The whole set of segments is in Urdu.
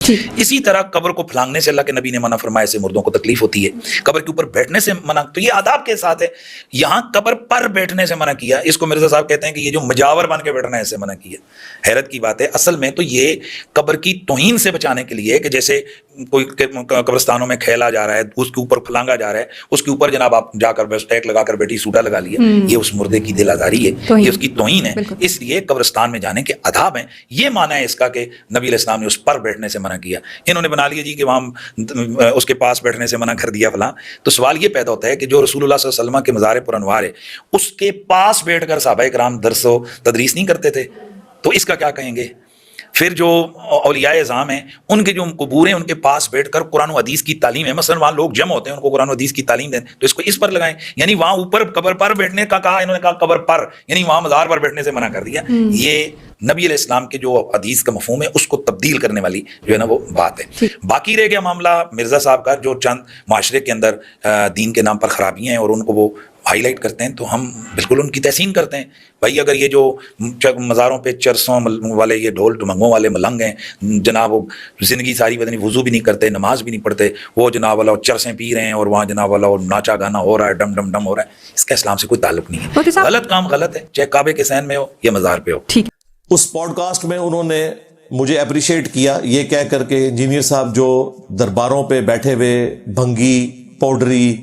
اسی طرح قبر کو پھلانگنے سے اللہ کے نبی نے منع فرمایا، سے مردوں کو تکلیف ہوتی ہے. قبر کے اوپر بیٹھنے سے منع، تو یہ آداب کے ساتھ ہے. یہاں قبر پر بیٹھنے سے منع کیا. اس کو مرزا صاحب کہتے ہیں کہ یہ جو مجاور بن کے بیٹھنا ہے اس سے منع کیا. حیرت کی بات ہے، اصل میں تو یہ قبر کی توہین سے بچانے کے لیے کہ جیسے کوئی قبرستانوں میں کھیلا جا رہا ہے، اس کے اوپر پھلانگا جا رہا ہے، اس کے اوپر جناب آپ جا کر بس ٹیک لگا کر بیٹھی سوٹا لگا لیا، یہ اس مردے کی دل آزاری ہے، یہ اس کی توہین ہے. اس لیے قبرستان میں جانے کے آداب ہیں. یہ معنی ہے اس کا کہ نبی علیہ السلام نے اس پر بیٹھنے سے منع کیا. انہوں نے بنا لیا جی کہ وہاں اس کے پاس بیٹھنے سے منع کر دیا فلاں. تو سوال یہ پیدا ہوتا ہے کہ جو رسول اللہ صلی اللہ علیہ وسلم کے مزار پر انوار ہے، اس کے پاس بیٹھ کر صحابہ کرام درس و تدریس نہیں کرتے تھے، تو اس کا کیا کہیں گے؟ پھر جو اولیاء اعظام ہیں، ان کے جو قبور ہیں، ان کے پاس بیٹھ کر قرآن و حدیث کی تعلیم ہے، مثلا وہاں لوگ جمع ہوتے ہیں، ان کو قرآن و حدیث کی تعلیم دیں، تو اس کو اس پر لگائیں. یعنی وہاں اوپر قبر پر بیٹھنے کا کہا، انہوں نے کہا قبر پر، یعنی وہاں مزار پر بیٹھنے سے منع کر دیا. یہ نبی علیہ السلام کے جو حدیث کا مفہوم ہے اس کو تبدیل کرنے والی جو ہے نا وہ بات ہے. باقی رہ گیا معاملہ مرزا صاحب کا، جو چند معاشرے کے اندر دین کے نام پر خرابیاں ہیں اور ان کو وہ ہائی لائٹ کرتے ہیں، تو ہم بالکل ان کی تحسین کرتے ہیں. بھائی اگر یہ جو مزاروں پہ چرسوں والے یہ ڈھول ڈمنگوں والے ملنگ ہیں جناب، وہ زندگی ساری بدنی وضو بھی نہیں کرتے، نماز بھی نہیں پڑھتے، وہ جناب والا چرسیں پی رہے ہیں اور وہاں جناب والا ناچا گانا ہو رہا ہے، ڈم ڈم ڈم ہو رہا ہے، اس کا اسلام سے کوئی تعلق نہیں ہے. غلط کام غلط ہے، چاہے کعبے کے سین میں ہو یا مزار پہ ہو. اس پوڈ کاسٹ میں انہوں نے مجھے اپریشیٹ کیا یہ کہہ کر کے انجینئر صاحب جو درباروں پہ بیٹھے ہوئے بھنگی پاؤڈری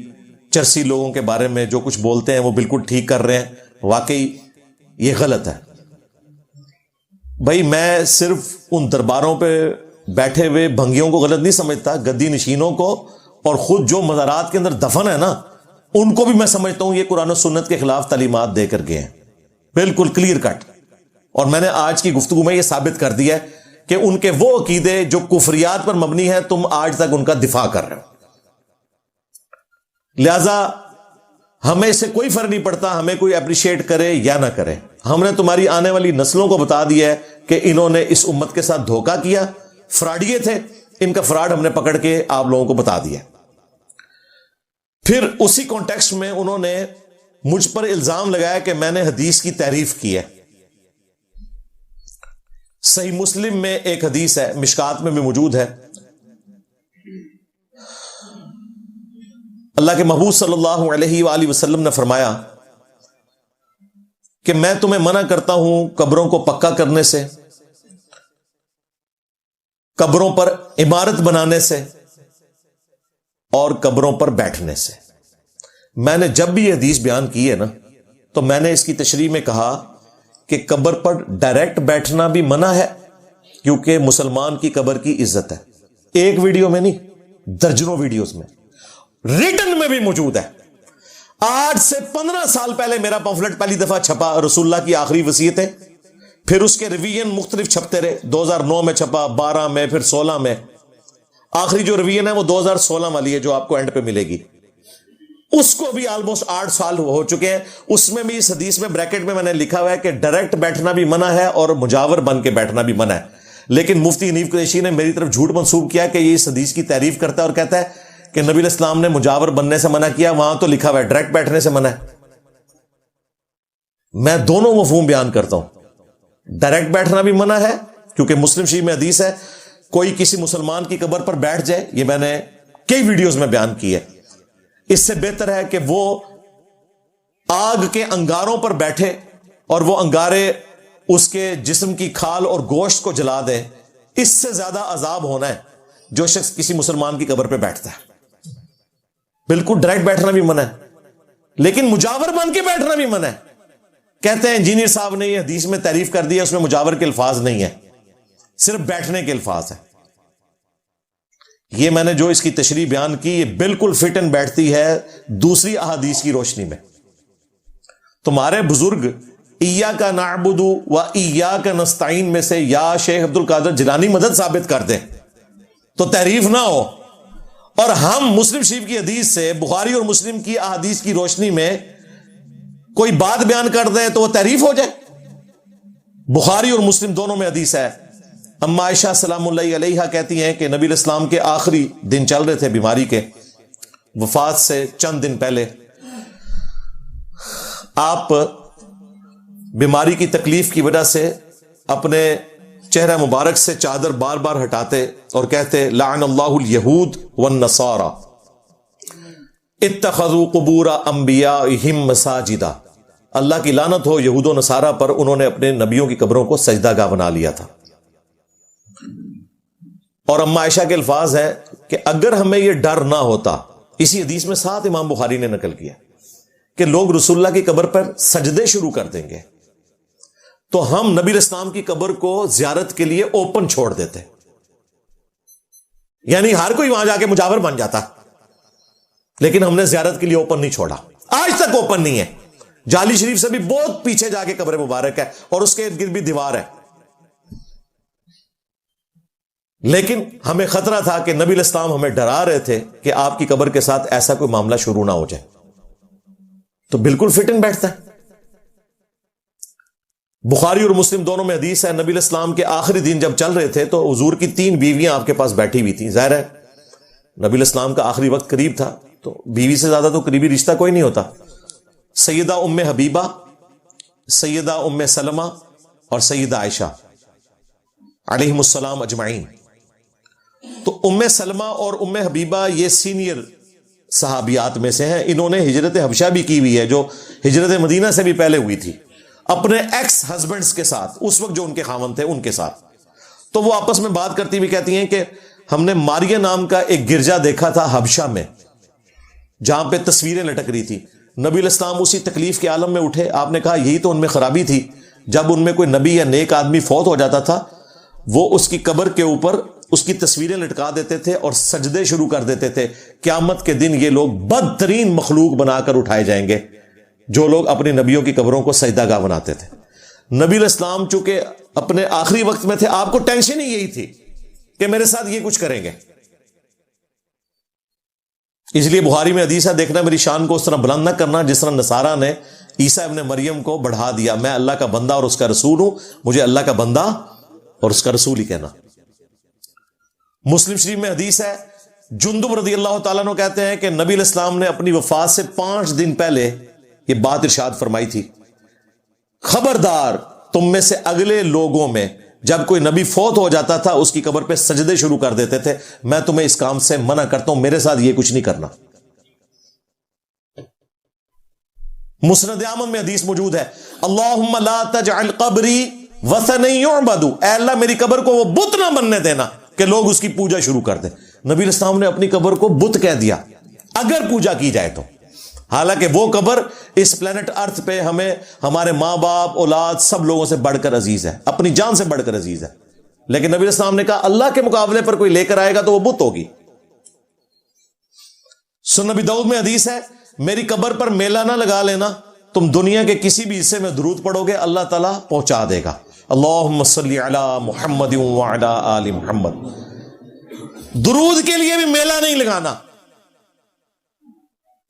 چرسی لوگوں کے بارے میں جو کچھ بولتے ہیں وہ بالکل ٹھیک کر رہے ہیں. واقعی یہ غلط ہے. بھائی میں صرف ان درباروں پہ بیٹھے ہوئے بھنگیوں کو غلط نہیں سمجھتا، گدی نشینوں کو اور خود جو مزارات کے اندر دفن ہے نا ان کو بھی میں سمجھتا ہوں یہ قرآن و سنت کے خلاف تعلیمات دے کر گئے ہیں، بالکل کلیئر کٹ. اور میں نے آج کی گفتگو میں یہ ثابت کر دیا ہے کہ ان کے وہ عقیدے جو کفریات پر مبنی ہے تم آج تک ان کا دفاع کر رہے ہو. لہذا ہمیں اس سے کوئی فرق نہیں پڑتا ہمیں کوئی اپریشیٹ کرے یا نہ کرے. ہم نے تمہاری آنے والی نسلوں کو بتا دیا ہے کہ انہوں نے اس امت کے ساتھ دھوکہ کیا، فراڈیے تھے، ان کا فراڈ ہم نے پکڑ کے آپ لوگوں کو بتا دیا. پھر اسی کانٹیکسٹ میں انہوں نے مجھ پر الزام لگایا کہ میں نے حدیث کی تعریف کی ہے. صحیح مسلم میں ایک حدیث ہے، مشکات میں بھی موجود ہے، اللہ کے محبوب صلی اللہ علیہ وآلہ وسلم نے فرمایا کہ میں تمہیں منع کرتا ہوں قبروں کو پکا کرنے سے، قبروں پر عمارت بنانے سے اور قبروں پر بیٹھنے سے. میں نے جب بھی یہ حدیث بیان کی ہے نا تو میں نے اس کی تشریح میں کہا کہ قبر پر ڈائریکٹ بیٹھنا بھی منع ہے کیونکہ مسلمان کی قبر کی عزت ہے. ایک ویڈیو میں نہیں، درجنوں ویڈیوز میں، ریٹن میں بھی موجود ہے. آج سے 15 سال پہلے میرا پمفلٹ پہلی دفعہ چھپا، رسول اللہ کی آخری وصیتیں، پھر اس کے ریویژن مختلف چھپتے رہے. 2009 میں چھپا، 12 میں، پھر 16 میں. آخری جو ریویژن ہے وہ 2016 والی ہے جو آپ کو اینڈ پہ ملے گی. اس کو بھی آلموسٹ 8 سال ہو چکے ہیں. اس میں بھی اس حدیث میں بریکٹ میں نے لکھا ہوا ہے کہ ڈائریکٹ بیٹھنا بھی منع ہے اور مجاور بن کے بیٹھنا بھی منع ہے. لیکن مفتی حنیف قریشی نے میری طرف جھوٹ منسوب کیا کہ یہ اس حدیث کی تعریف کرتا ہے اور کہتا ہے کہ نبی علیہ السلام نے مجاور بننے سے منع کیا، وہاں تو لکھا ہوا ہے ڈائریکٹ بیٹھنے سے منع ہے. میں دونوں مفہوم بیان کرتا ہوں. ڈائریکٹ بیٹھنا بھی منع ہے کیونکہ مسلم شریف میں حدیث ہے کوئی کسی مسلمان کی قبر پر بیٹھ جائے، یہ میں نے کئی ویڈیوز میں بیان کی ہے. اس سے بہتر ہے کہ وہ آگ کے انگاروں پر بیٹھے اور وہ انگارے اس کے جسم کی کھال اور گوشت کو جلا دیں. اس سے زیادہ عذاب ہونا ہے جو شخص کسی مسلمان کی قبر پہ بیٹھتا ہے. بالکل ڈائریکٹ بیٹھنا بھی منع ہے لیکن مجاور بن کے بیٹھنا بھی منع ہے. کہتے ہیں انجینئر صاحب نے یہ حدیث میں تعریف کر دی ہے، اس میں مجاور کے الفاظ نہیں ہے، صرف بیٹھنے کے الفاظ ہیں. یہ میں نے جو اس کی تشریح بیان کی یہ بالکل فٹ اینڈ بیٹھتی ہے دوسری احادیث کی روشنی میں. تمہارے بزرگ ایاک نعبد و ایاک نستعین میں سے یا شیخ عبد القادر جیلانی مدد ثابت کر دیں تو تعریف نہ ہو، اور ہم مسلم شریف کی حدیث سے بخاری اور مسلم کی احادیث کی روشنی میں کوئی بات بیان کر دیں تو وہ تعریف ہو جائے. بخاری اور مسلم دونوں میں حدیث ہے. اما عائشہ سلام اللہ علیہا کہتی ہیں کہ نبی علیہ السلام کے آخری دن چل رہے تھے بیماری کے، وفات سے چند دن پہلے. آپ بیماری کی تکلیف کی وجہ سے اپنے چہرہ مبارک سے چادر بار بار ہٹاتے اور کہتے لعن اللہ الیہود والنصارى اتخذوا قبور انبیائہم مساجدا، اللہ کی لعنت ہو یہود و نصارہ پر، انہوں نے اپنے نبیوں کی قبروں کو سجدہ گاہ بنا لیا تھا۔ اور اما عائشہ کے الفاظ ہیں کہ اگر ہمیں یہ ڈر نہ ہوتا، اسی حدیث میں ساتھ امام بخاری نے نقل کیا کہ لوگ رسول اللہ کی قبر پر سجدے شروع کر دیں گے، تو ہم نبی الاسلام کی قبر کو زیارت کے لیے اوپن چھوڑ دیتے، یعنی ہر کوئی وہاں جا کے مجاور بن جاتا، لیکن ہم نے زیارت کے لیے اوپن نہیں چھوڑا، آج تک اوپن نہیں ہے۔ جالی شریف سے بھی بہت پیچھے جا کے قبر مبارک ہے اور اس کے ارد گرد بھی دیوار ہے، لیکن ہمیں خطرہ تھا کہ نبی الاسلام ہمیں ڈرا رہے تھے کہ آپ کی قبر کے ساتھ ایسا کوئی معاملہ شروع نہ ہو جائے، تو بالکل فٹ ان بیٹھتا ہے۔ بخاری اور مسلم دونوں میں حدیث ہے، نبی الاسلام کے آخری دن جب چل رہے تھے تو حضور کی 3 بیویاں آپ کے پاس بیٹھی ہوئی تھیں۔ ظاہر ہے نبی الاسلام کا آخری وقت قریب تھا، تو بیوی سے زیادہ تو قریبی رشتہ کوئی نہیں ہوتا۔ سیدہ ام حبیبہ، سیدہ ام سلمہ اور سیدہ عائشہ علیہم السلام اجمعین۔ تو ام سلمہ اور ام حبیبہ یہ سینئر صحابیات میں سے ہیں، انہوں نے ہجرت حبشہ بھی کی ہوئی ہے، جو ہجرت مدینہ سے بھی پہلے ہوئی تھی، اپنے ایکس ہسبینڈز کے ساتھ، اس وقت جو ان کے خاوند تھے ان کے ساتھ۔ تو وہ آپس میں بات کرتی ہوئی کہتی ہیں کہ ہم نے ماریہ نام کا ایک گرجا دیکھا تھا حبشہ میں، جہاں پہ تصویریں لٹک رہی تھی۔ نبی الاسلام اسی تکلیف کے عالم میں اٹھے، آپ نے کہا یہی تو ان میں خرابی تھی، جب ان میں کوئی نبی یا نیک آدمی فوت ہو جاتا تھا وہ اس کی قبر کے اوپر اس کی تصویریں لٹکا دیتے تھے اور سجدے شروع کر دیتے تھے۔ قیامت کے دن یہ لوگ بدترین مخلوق بنا کر اٹھائے جائیں گے، جو لوگ اپنی نبیوں کی قبروں کو سجدہ گاہ بناتے تھے۔ نبی الاسلام چونکہ اپنے آخری وقت میں تھے، آپ کو ٹینشن ہی یہی تھی کہ میرے ساتھ یہ کچھ کریں گے، اس لیے بخاری میں حدیث ہے، دیکھنا میری شان کو اس طرح بلند نہ کرنا جس طرح نصارہ نے عیسیٰ ابن مریم کو بڑھا دیا، میں اللہ کا بندہ اور اس کا رسول ہوں، مجھے اللہ کا بندہ اور اس کا رسول ہی کہنا۔ مسلم شریف میں حدیث ہے، جندب رضی اللہ تعالیٰ عنہ کہتے ہیں کہ نبی الاسلام نے اپنی وفات سے 5 دن پہلے یہ بات ارشاد فرمائی تھی، خبردار تم میں سے اگلے لوگوں میں جب کوئی نبی فوت ہو جاتا تھا اس کی قبر پہ سجدے شروع کر دیتے تھے، میں تمہیں اس کام سے منع کرتا ہوں، میرے ساتھ یہ کچھ نہیں کرنا۔ مسند احمد میں حدیث موجود ہے، اللہم لا تجعل قبری وثنا یعبد، اے اللہ میری قبر کو وہ بت نہ بننے دینا کہ لوگ اس کی پوجا شروع کر دیں۔ نبی الاسلام نے اپنی قبر کو بت کہہ دیا اگر پوجا کی جائے تو، حالانکہ وہ قبر اس پلانٹ ارتھ پہ ہمیں ہمارے ماں باپ اولاد سب لوگوں سے بڑھ کر عزیز ہے، اپنی جان سے بڑھ کر عزیز ہے، لیکن نبی الاسلام نے کہا اللہ کے مقابلے پر کوئی لے کر آئے گا تو وہ بت ہوگی۔ سنن نبی داؤد میں حدیث ہے، میری قبر پر میلہ نہ لگا لینا، تم دنیا کے کسی بھی حصے میں درود پڑھو گے اللہ تعالیٰ پہنچا دے گا، اللہم صلی علی محمد وعلی آل محمد۔ درود کے لیے بھی میلہ نہیں لگانا،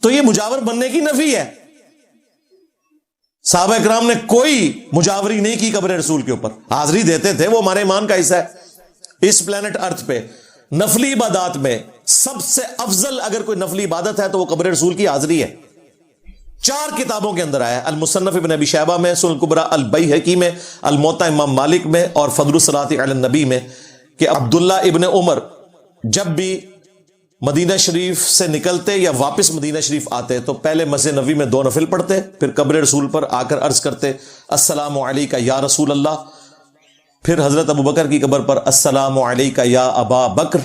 تو یہ مجاور بننے کی نفی ہے۔ صحابہ اکرام نے کوئی مجاوری نہیں کی قبر رسول کے اوپر، حاضری دیتے تھے، وہ ہمارے ایمان کا حصہ ہے۔ اس پلانٹ ارتھ پہ نفلی عبادات میں سب سے افضل اگر کوئی نفلی عبادت ہے تو وہ قبر رسول کی حاضری ہے۔ 4 کتابوں کے اندر آیا ہے، المصنف ابن ابی شیبہ میں، سنن الکبریٰ البیہقی میں، الموطأ امام مالک میں اور فضل الصلاۃ علی النبی میں، کہ عبداللہ ابن عمر جب بھی مدینہ شریف سے نکلتے یا واپس مدینہ شریف آتے تو پہلے مسجد نبوی میں 2 نفل پڑھتے، پھر قبر رسول پر آ کر عرض کرتے السلام علیکہ یا رسول اللہ، پھر حضرت ابو بکر کی قبر پر السلام علیکہ یا ابا بکر،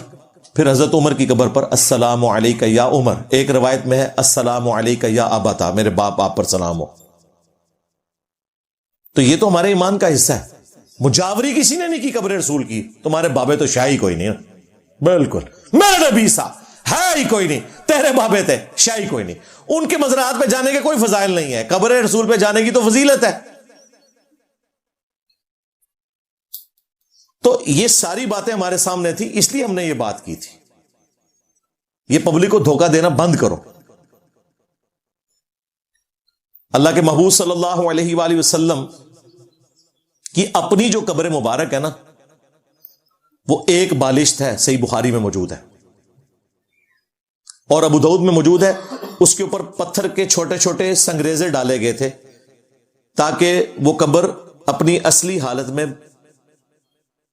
پھر حضرت عمر کی قبر پر السلام علیکہ یا عمر، ایک روایت میں ہے السلام علیکہ یا ابتا، میرے باپ آپ پر سلام ہو۔ تو یہ تو ہمارے ایمان کا حصہ ہے۔ مجاوری کسی نے نہیں کی قبر رسول کی، تمہارے بابے تو شاہی کوئی نہیں، بالکل میرے نبی سا ہے ہی کوئی نہیں، تیرے بابے تھے شاہی کوئی نہیں، ان کے مزرعات پہ جانے کے کوئی فضائل نہیں ہے، قبر رسول پہ جانے کی تو فضیلت ہے۔ تو یہ ساری باتیں ہمارے سامنے تھی، اس لیے ہم نے یہ بات کی تھی، یہ پبلک کو دھوکہ دینا بند کرو۔ اللہ کے محبوب صلی اللہ علیہ وآلہ وسلم کی اپنی جو قبر مبارک ہے نا، وہ ایک بالشت ہے، صحیح بخاری میں موجود ہے اور ابو داؤد میں موجود ہے، اس کے اوپر پتھر کے چھوٹے چھوٹے سنگریزے ڈالے گئے تھے تاکہ وہ قبر اپنی اصلی حالت میں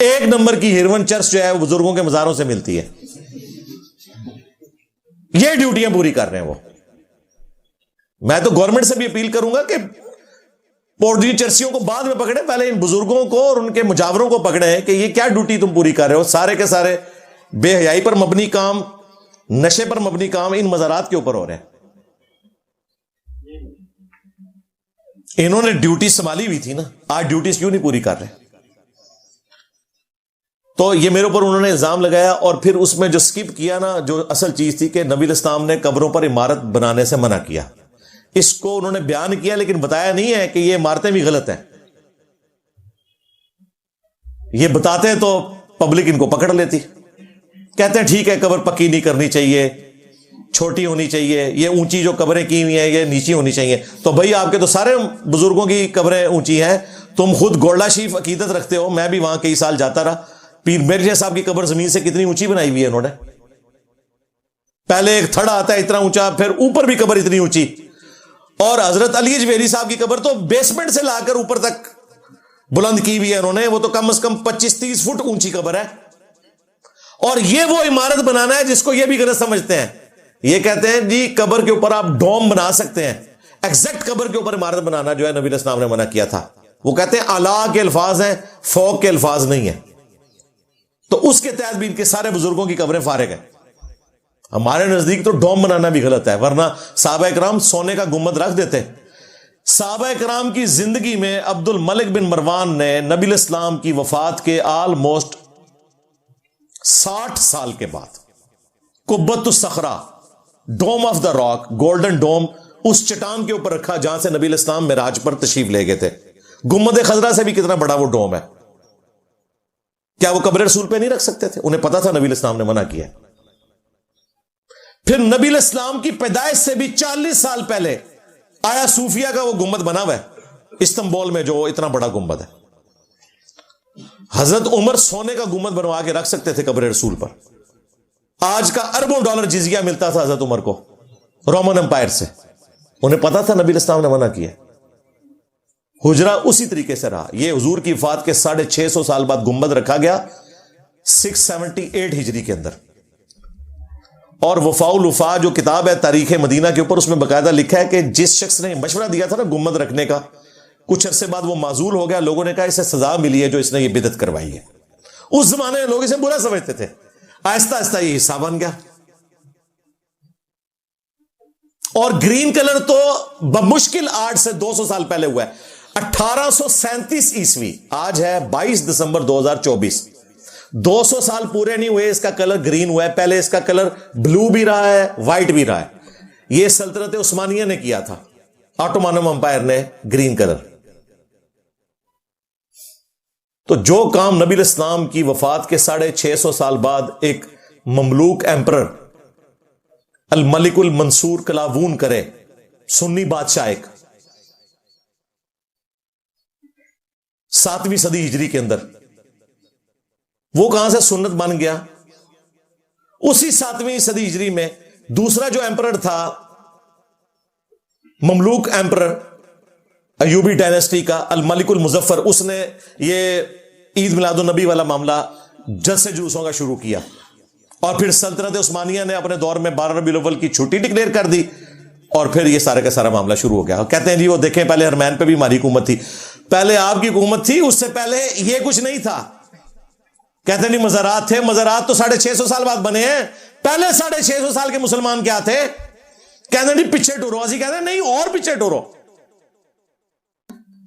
ایک نمبر کی ہیروئن چرچ جو ہے وہ بزرگوں کے مزاروں سے ملتی ہے. یہ ڈیوٹیاں پوری کر رہے ہیں وہ. میں تو گورنمنٹ سے بھی اپیل کروں گا کہ پوڈری چرچیوں کو بعد میں پکڑے, پہلے ان بزرگوں کو اور ان کے مجاوروں کو پکڑے کہ یہ کیا ڈیوٹی تم پوری کر رہے ہو. سارے کے سارے بے حیائی پر مبنی کام, نشے پر مبنی کام ان مزارات کے اوپر ہو رہے ہیں. انہوں نے ڈیوٹی سنبھالی ہوئی تھی نا, آج ڈیوٹیز کیوں نہیں پوری کر رہے؟ تو یہ میرے اوپر انہوں نے الزام لگایا, اور پھر اس میں جو سکپ کیا نا, جو اصل چیز تھی کہ نبی الاسلام نے قبروں پر عمارت بنانے سے منع کیا. اس کو انہوں نے بیان کیا لیکن بتایا نہیں ہے کہ یہ عمارتیں بھی غلط ہیں. یہ بتاتے تو پبلک ان کو پکڑ لیتی. کہتے ہیں ٹھیک ہے قبر پکی نہیں کرنی چاہیے, چھوٹی ہونی چاہیے, یہ اونچی جو قبریں کی ہوئی ہیں یہ نیچی ہونی چاہیے. تو بھائی آپ کے تو سارے بزرگوں کی قبریں اونچی ہیں, تم خود گولڈا شریف عقیدت رکھتے ہو, میں بھی وہاں کئی سال جاتا رہا. پیر مرزا صاحب کی قبر زمین سے کتنی اونچی بنائی ہوئی ہے انہوں نے. پہلے ایک تھڑا آتا ہے اتنا اونچا, پھر اوپر بھی قبر اتنی اونچی. اور حضرت علی اجویری صاحب کی قبر تو بیسمنٹ سے لا کر اوپر تک بلند کی ہوئی ہے انہوں نے, وہ تو کم از کم 25-30 فٹ اونچی قبر ہے. اور یہ وہ عمارت بنانا ہے جس کو یہ بھی غلط سمجھتے ہیں. یہ کہتے ہیں جی قبر کے اوپر آپ ڈوم بنا سکتے ہیں, ایگزیکٹ قبر کے اوپر عمارت بنانا جو ہے نبی الاسلام نے منع کیا تھا. وہ کہتے ہیں اعلیٰ کے الفاظ ہیں, فوق کے الفاظ نہیں ہیں. تو اس کے تحت بھی ان کے سارے بزرگوں کی قبریں فارغ ہیں. ہمارے نزدیک تو ڈوم بنانا بھی غلط ہے, ورنہ صحابہ کرام سونے کا گنبد رکھ دیتے. صحابہ کرام کی زندگی میں عبد الملک بن مروان نے نبی الاسلام کی وفات کے آلموسٹ 60 سال کے بعد قبۃ الصخرہ, ڈوم آف دا راک, گولڈن ڈوم, اس چٹان کے اوپر رکھا جہاں سے نبی الاسلام معراج پر تشریف لے گئے تھے. گنبد خضرا سے بھی کتنا بڑا وہ ڈوم ہے. کیا وہ قبر رسول پہ نہیں رکھ سکتے تھے؟ انہیں پتا تھا نبی الاسلام نے منع کیا. پھر نبی الاسلام کی پیدائش سے بھی 40 سال پہلے آیا صوفیہ کا وہ گنبد بنا ہوا ہے استنبول میں, جو اتنا بڑا گنبد ہے. حضرت عمر سونے کا گنبد بنوا کے رکھ سکتے تھے قبر رسول پر. آج کا اربوں ڈالر جزیہ ملتا تھا حضرت عمر کو رومن امپائر سے. انہیں پتا تھا نبی الاسلام نے منع کیا. حجرہ اسی طریقے سے رہا. یہ حضور کی وفات کے 650 سال بعد گنبد رکھا گیا 678 ہجری کے اندر. اور وفاء الوفا جو کتاب ہے تاریخ مدینہ کے اوپر, اس میں باقاعدہ لکھا ہے کہ جس شخص نے مشورہ دیا تھا نا گنبد رکھنے کا, کچھ عرصے بعد وہ معزول ہو گیا. لوگوں نے کہا اسے سزا ملی ہے جو اس نے یہ بدعت کروائی ہے. اس زمانے میں لوگ اسے برا سمجھتے تھے, آہستہ آہستہ یہ حصہ بن گیا. اور گرین کلر تو بمشکل 8 سے 200 سال پہلے ہوا ہے. 1837 عیسوی, آج ہے 22 دسمبر 2024, 200 سال پورے نہیں ہوئے اس کا کلر گرین ہوا ہے. پہلے اس کا کلر بلو بھی رہا ہے, وائٹ بھی رہا ہے. یہ سلطنت عثمانیہ نے کیا تھا, آٹومانم امپائر نے گرین کلر. تو جو کام نبی الاسلام کی وفات کے 650 سال بعد ایک مملوک ایمپرر الملک المنصور کلاوون کرے, سنی بادشاہ ایک 7ویں صدی ہجری کے اندر, وہ کہاں سے سنت بن گیا؟ اسی 7ویں صدی ہجری میں دوسرا جو ایمپرر تھا, مملوک ایمپرر ایوبی ڈائنیسٹی کا, الملک المظفر, اس نے یہ عید میلاد النبی والا معاملہ جلسے جلوسوں کا شروع کیا. اور پھر سلطنت عثمانیہ نے اپنے دور میں 12 ربیع الاول کی چھٹی ڈکلیئر کر دی, اور پھر یہ سارے کا سارا معاملہ شروع ہو گیا. کہتے ہیں جی وہ دیکھیں پہلے حرمین پہ بھی ہماری حکومت تھی, پہلے آپ کی حکومت تھی, اس سے پہلے یہ کچھ نہیں تھا. کہتے ہیں نہیں مزارات تھے, مزارات تو 650 سال بعد بنے ہیں, پہلے 650 سال کے مسلمان کیا تھے؟ کہتے ہیں نہیں پیچھے ٹورو. اسی کہتے ہیں نہیں اور پیچھے ٹورو.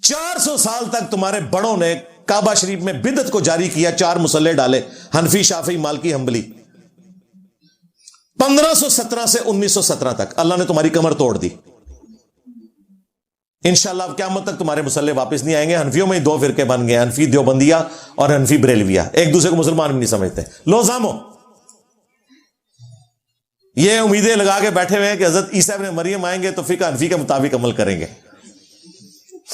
400 سال تک تمہارے بڑوں نے کعبہ شریف میں بدعت کو جاری کیا, 4 مسلح ڈالے, حنفی, شافعی, مالکی, حنبلی. 1517 سے 1917 تک اللہ نے تمہاری کمر توڑ دی. انشاءاللہ اب قیامت تک تمہارے مسلح واپس نہیں آئیں گے. حنفیوں میں 2 فرقے بن گئے, حنفی دیوبندیہ اور حنفی بریلویہ. ایک دوسرے کو مسلمان بھی نہیں سمجھتے. لو زامو, یہ امیدیں لگا کے بیٹھے ہوئے ہیں کہ حضرت عیسیٰ ابن مریم آئیں گے تو فقہ حنفی کے مطابق عمل کریں گے.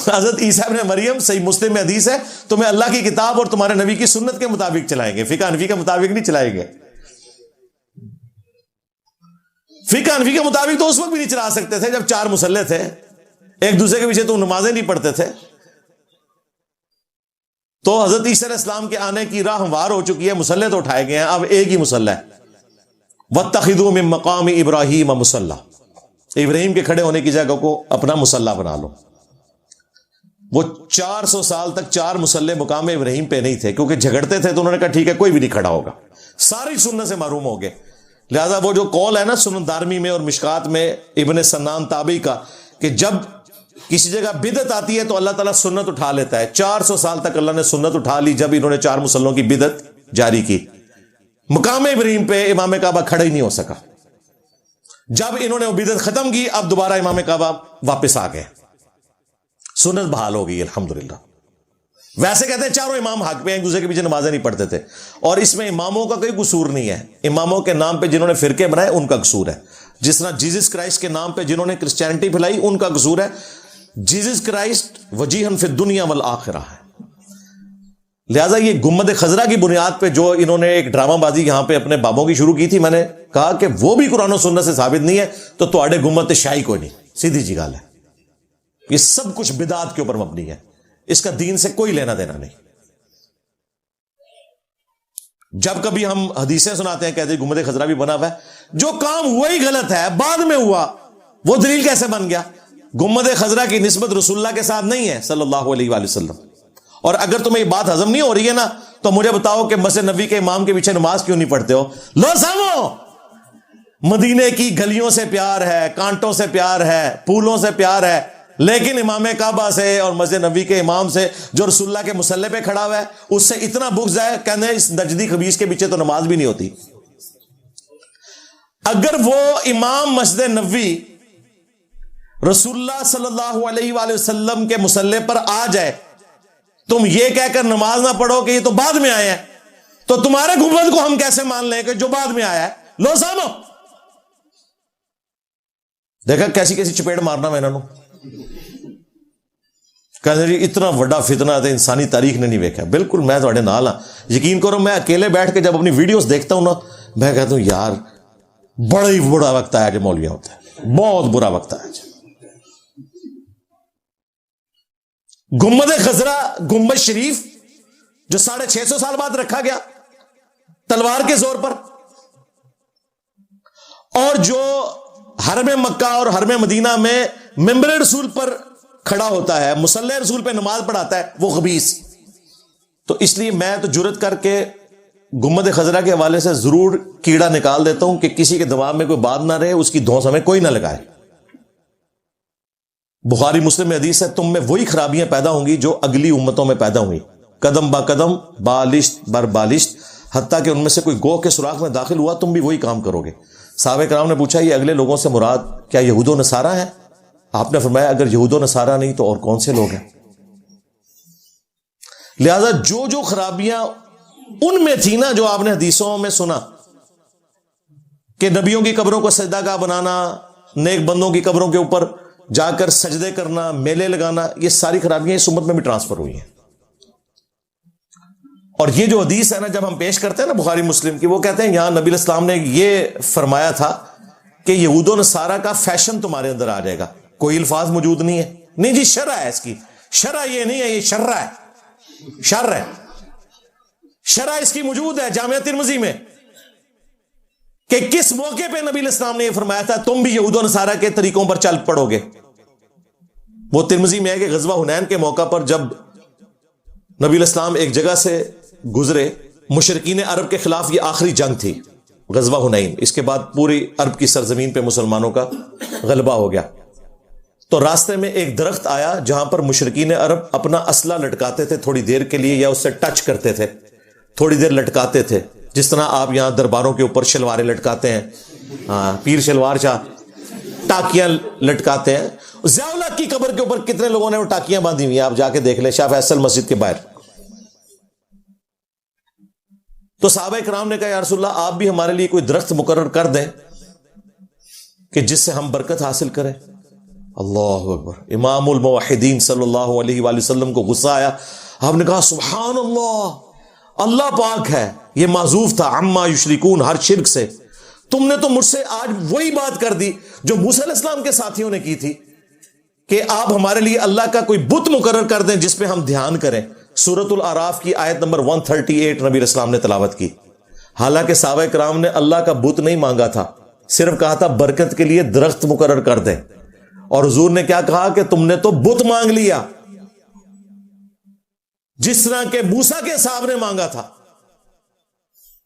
حضرت عیسیٰ ابن مریم صحیح مسلم میں حدیث ہے, تمہیں اللہ کی کتاب اور تمہارے نبی کی سنت کے مطابق چلائیں گے, فقہ حنفی کے مطابق نہیں چلائیں گے. فقہ حنفی کے مطابق تو اس وقت بھی نہیں چلا سکتے تھے جب 4 مسلح تھے, ایک دوسرے کے پیچھے تو نمازیں نہیں پڑھتے تھے. تو حضرت عیسیٰ علیہ السلام کے آنے کی راہ ہموار ہو چکی ہے، مسلح تو اٹھائے گئے ہیں، اب ایک ہی مسلح ہے، وَاتَّخِذُوا مِن مَقَامِ إِبْرَاهِيمَ مُصَلَّى، ابراہیم کے کھڑے ہونے کی جگہ کو اپنا مسلح بنا لو۔ وہ 400 سال تک 4 مسلح مقام ابراہیم پہ نہیں تھے، کیونکہ جھگڑتے تھے تو انہوں نے کہا ٹھیک ہے کوئی بھی نہیں کھڑا ہوگا، ساری سنت سے محروم ہو گئے۔ لہذا وہ جو قول ہے نا سنن دارمی میں اور مشکات میں ابن سنان تابعی کا، کہ جب کسی جگہ بدعت آتی ہے تو اللہ تعالیٰ سنت اٹھا لیتا ہے، 400 سال تک اللہ نے سنت اٹھا لی جب انہوں نے 4 مسلوں کی بدعت جاری کی۔ مقام ابراہیم پہ امام کعبہ کھڑا ہی نہیں ہو سکا، جب انہوں نے وہ بدعت ختم کی اب دوبارہ امام کعبہ واپس آ گئے، سنت بحال ہو گئی الحمدللہ۔ ویسے کہتے ہیں چاروں امام حق پہ ایک دوسرے کے پیچھے نمازیں نہیں پڑھتے تھے، اور اس میں اماموں کا کوئی قصور نہیں ہے، اماموں کے نام پہ جنہوں نے فرقے بنائے ان کا قصور ہے، جس طرح جیزس کرائسٹ کے نام پہ جنہوں نے کرسچینٹی پھیلائی ان کا قصور ہے۔ جیزس کرائسٹ وجیہن فی الدنیا والآخرہ ہے۔ لہٰذا یہ گنبد خضرا کی بنیاد پہ جو انہوں نے ایک ڈرامہ بازی یہاں پہ اپنے بابوں کی شروع کی تھی، میں نے کہا کہ وہ بھی قرآن و سنت سے ثابت نہیں ہے تو تواڈے گنبد شاہی کوئی نہیں، سیدھی جی گل ہے۔ یہ سب کچھ بدعات کے اوپر مبنی ہے، اس کا دین سے کوئی لینا دینا نہیں۔ جب کبھی ہم حدیثیں سناتے ہیں کہتے ہیں گنبد خضرا بھی بنا ہوا ہے، جو کام ہوا ہی غلط ہے بعد میں ہوا، وہ دلیل کیسے بن گیا؟ گنبد خضرا کی نسبت رسول اللہ کے ساتھ نہیں ہے صلی اللہ علیہ وآلہ وسلم۔ اور اگر تمہیں یہ بات ہضم نہیں ہو رہی ہے نا تو مجھے بتاؤ کہ مسجد نبوی کے امام کے پیچھے نماز کیوں نہیں پڑھتے ہو؟ لو سامو، مدینے کی گلیوں سے پیار ہے، کانٹوں سے پیار ہے، پھولوں سے پیار ہے، لیکن امام کعبہ سے اور مسجد نبوی کے امام سے جو رسول اللہ کے مصلی پہ کھڑا ہوا ہے اس سے اتنا بغض ہے، کہنے اس نجدی خبیث کے پیچھے تو نماز بھی نہیں ہوتی۔ اگر وہ امام مسجد نبوی رسول اللہ صلی اللہ علیہ وآلہ وسلم کے مصلی پر آ جائے، تم یہ کہہ کر نماز نہ پڑھو کہ یہ تو بعد میں آئے ہیں، تو تمہارے گنبد کو ہم کیسے مان لیں کہ جو بعد میں آیا ہے؟ لو سامو، دیکھا کیسی کیسی چپیڑ مارنا میں انہوں کہتے جی اتنا بڑا فتنہ ہے انسانی تاریخ نے نہیں دیکھا۔ بالکل میں تھوڑے نال ہاں، یقین کرو میں اکیلے بیٹھ کے جب اپنی ویڈیوز دیکھتا ہوں نا میں کہتا ہوں یار بڑا ہی برا وقت آیا جو مولویاں ہوتا ہے، بہت برا وقت آیا۔ گنبد خضرا، گنبد شریف جو 650 سال بعد رکھا گیا تلوار کے زور پر، اور جو حرم مکہ اور حرم مدینہ میں ممبر رسول پر کھڑا ہوتا ہے، مصلی رسول پہ نماز پڑھاتا ہے، وہ خبیث۔ تو اس لیے میں تو جرت کر کے گنبد خضرا کے حوالے سے ضرور کیڑا نکال دیتا ہوں کہ کسی کے دماغ میں کوئی بات نہ رہے، اس کی دھونس ہمیں کوئی نہ لگائے۔ بخاری مسلم میں حدیث ہے تم میں وہی خرابیاں پیدا ہوں گی جو اگلی امتوں میں پیدا ہوئی، قدم با قدم، بالشت بر بالشت، حتیٰ کہ ان میں سے کوئی گوہ کے سوراخ میں داخل ہوا تم بھی وہی کام کرو گے۔ صحابہ کرام نے پوچھا یہ اگلے لوگوں سے مراد کیا یہود و نصارہ ہیں؟ آپ نے فرمایا اگر یہود و نصارہ نہیں تو اور کون سے لوگ ہیں؟ لہذا جو جو خرابیاں ان میں تھی نا جو آپ نے حدیثوں میں سنا کہ نبیوں کی قبروں کو سجدہ گاہ بنانا، نیک بندوں کی قبروں کے اوپر جا کر سجدے کرنا، میلے لگانا، یہ ساری خرابیاں اس امت میں بھی ٹرانسفر ہوئی ہیں۔ اور یہ جو حدیث ہے نا جب ہم پیش کرتے ہیں نا بخاری مسلم کی، وہ کہتے ہیں یہاں نبی الاسلام نے یہ فرمایا تھا کہ یہود و نصارہ کا فیشن تمہارے اندر آ جائے گا، کوئی الفاظ موجود نہیں ہے، نہیں جی شرع ہے، اس کی شرع یہ نہیں ہے، یہ شرع ہے، شرع ہے، شرع اس کی موجود ہے جامعہ ترمذی میں کہ کس موقع پہ نبی الاسلام نے یہ فرمایا تھا تم بھی یہود و نصارہ کے طریقوں پر چل پڑو گے۔ وہ ترمذی میں ہے کہ غزوہ حنین کے موقع پر جب نبی الاسلام ایک جگہ سے گزرے، مشرکین عرب کے خلاف یہ آخری جنگ تھی غزوہ حنین، اس کے بعد پوری عرب کی سرزمین پہ مسلمانوں کا غلبہ ہو گیا، تو راستے میں ایک درخت آیا جہاں پر مشرکین عرب اپنا اسلحہ لٹکاتے تھے تھوڑی دیر کے لیے، یا اس سے ٹچ کرتے تھے، تھوڑی دیر لٹکاتے تھے، جس طرح آپ یہاں درباروں کے اوپر شلواریں لٹکاتے ہیں، ہاں پیر شلوار شاہ ٹاکیاں لٹکاتے ہیں۔ ضیاء الحق کی قبر کے اوپر کتنے لوگوں نے وہ ٹاکیاں باندھی ہوئی ہیں، آپ جا کے دیکھ لیں شاہ فیصل مسجد کے باہر۔ تو صحابہ کرام نے کہا یا رسول اللہ آپ بھی ہمارے لیے کوئی درخت مقرر کر دیں کہ جس سے ہم برکت حاصل کریں۔ اللہ اکبر، امام الموحدین صلی اللہ علیہ وآلہ وسلم کو غصہ آیا، آپ نے کہا سبحان اللہ، اللہ پاک ہے، یہ معذوف تھا عما یشرکون، ہر شرک سے، تم نے تو مجھ سے آج وہی بات کر دی جو موسیٰ علیہ السلام کے ساتھیوں نے کی تھی کہ آپ ہمارے لیے اللہ کا کوئی بت مقرر کر دیں جس پہ ہم دھیان کریں۔ سورۃ الاعراف کی آیت نمبر 138 نبی اسلام نے تلاوت کی. حالانکہ صحابہ کرام نے اللہ کا بت نہیں مانگا تھا, صرف کہا تھا برکت کے لیے درخت مقرر کر دیں, اور حضور نے کیا کہا کہ تم نے تو بت مانگ لیا, جس طرح کہ موسیٰ کے صاحب نے مانگا تھا.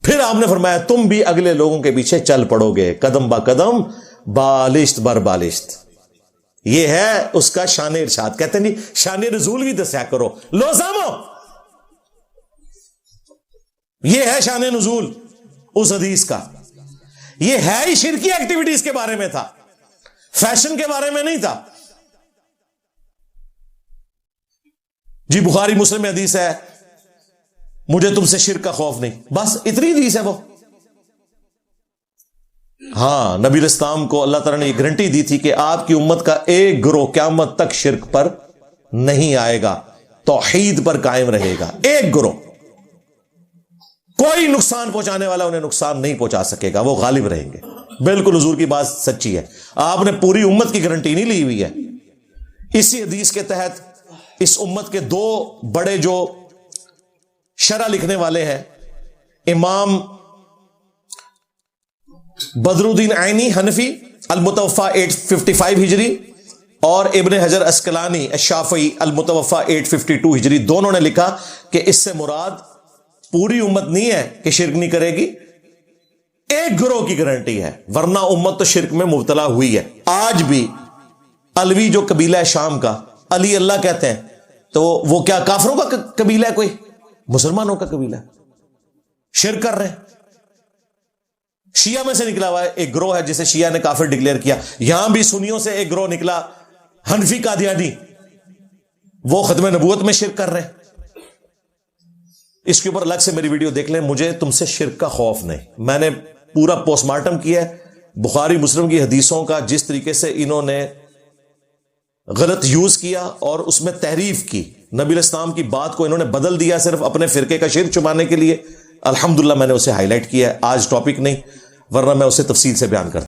پھر آپ نے فرمایا تم بھی اگلے لوگوں کے پیچھے چل پڑو گے, قدم با قدم بالشت بر بالشت. یہ ہے اس کا شان ارشاد. کہتے نہیں شان نزول بھی دسیا کرو, لو سامو, یہ ہے شان نزول اس حدیث کا. یہ ہے ہی شرکی ایکٹیویٹیز کے بارے میں تھا, فیشن کے بارے میں نہیں تھا. جی بخاری مسلم میں حدیث ہے مجھے تم سے شرک کا خوف نہیں, بس اتنی حدیث ہے وہ. ہاں نبی اسلام کو اللہ تعالیٰ نے یہ گارنٹی دی تھی کہ آپ کی امت کا ایک گروہ قیامت تک شرک پر نہیں آئے گا, توحید پر قائم رہے گا. ایک گروہ, کوئی نقصان پہنچانے والا انہیں نقصان نہیں پہنچا سکے گا, وہ غالب رہیں گے. بالکل حضور کی بات سچی ہے, آپ نے پوری امت کی گارنٹی نہیں لی ہوئی ہے. اسی حدیث کے تحت اس امت کے دو بڑے جو شرح لکھنے والے ہیں, امام بدر الدین عینی حنفی المتوفا 855 ہجری اور ابن حجر اسقلانی الشافعی المتوفا 852 ہجری, دونوں نے لکھا کہ اس سے مراد پوری امت نہیں ہے کہ شرک نہیں کرے گی, ایک گروہ کی گارنٹی ہے, ورنہ امت تو شرک میں مبتلا ہوئی ہے. آج بھی الوی جو قبیلہ ہے شام کا, علی اللہ کہتے ہیں, تو وہ کیا کافروں کا قبیلہ ہے, کوئی مسلمانوں کا قبیلہ ہے, شرک کر رہے ہیں. شیعہ میں سے نکلا ہوا ہے ایک گروہ ہے جسے شیعہ نے کافر ڈکلیئر کیا. یہاں بھی سنیوں سے ایک گروہ نکلا حنفی قادیانی, وہ ختم نبوت میں شرک کر رہے ہیں. اس کے اوپر الگ سے میری ویڈیو دیکھ لیں. مجھے تم سے شرک کا خوف نہیں. میں نے پورا پوسٹ مارٹم کیا ہے بخاری مسلم کی حدیثوں کا, جس طریقے سے انہوں نے غلط یوز کیا اور اس میں تحریف کی, نبی الاسلام کی بات کو انہوں نے بدل دیا صرف اپنے فرقے کا شرک چھپانے کے لیے. الحمدللہ میں نے اسے ہائی لائٹ کیا ہے, آج ٹاپک نہیں, ورنہ میں اسے تفصیل سے بیان کرتا.